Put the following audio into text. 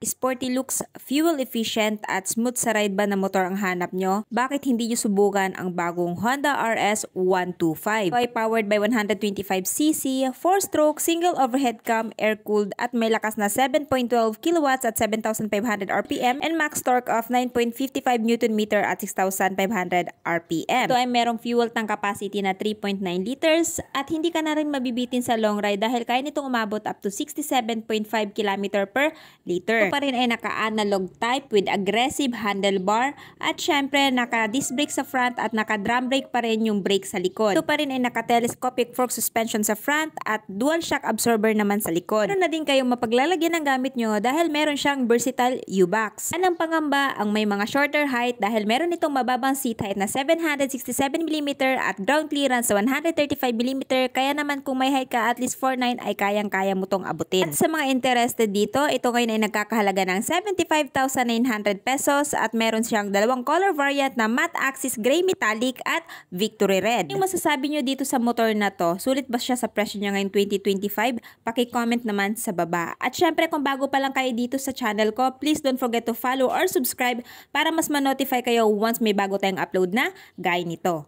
sporty looks, fuel efficient at smooth sa ride ba na motor ang hanap nyo? Bakit hindi nyo subukan ang bagong Honda RS 125? Ito ay powered by 125cc, 4-stroke, single overhead cam, air-cooled at may lakas na 7.12 kilowatts at 7,500 RPM and max torque of 9.55 Nm at 6,500 RPM. Ito ay merong fuel tank capacity na 3.9 liters at hindi ka na rin mabibitin sa long ride dahil kaya nitong umabot up to 67.5 km per liter. Ito pa rin ay naka-analog type with aggressive handlebar at syempre naka-disc brake sa front at naka-drum brake pa rin yung brake sa likod. Ito pa rin ay naka-telescopic fork suspension sa front at dual shock absorber naman sa likod. Meron na din kayong mapaglalagyan ng gamit nyo dahil meron siyang versatile U-box. Anong pangamba ang may mga shorter height dahil meron itong mababang seat height na 767mm at ground clearance sa 135mm kaya naman kung may height ka at least 4'9" ay kayang-kaya mo tong abutin. At sa mga interested dito, ito ngayon ay nagkakahalaga ng 75,900 pesos at meron siyang dalawang color variant na matte axis gray metallic at victory red. Yung masasabi nyo dito sa motor na to, sulit ba siya sa presyo niya ngayong 2025? Paki-comment naman sa baba. At syempre kung bago pa lang kayo dito sa channel ko, please don't forget to follow or subscribe para mas ma-notify kayo once may bago tayong upload na gaya nito.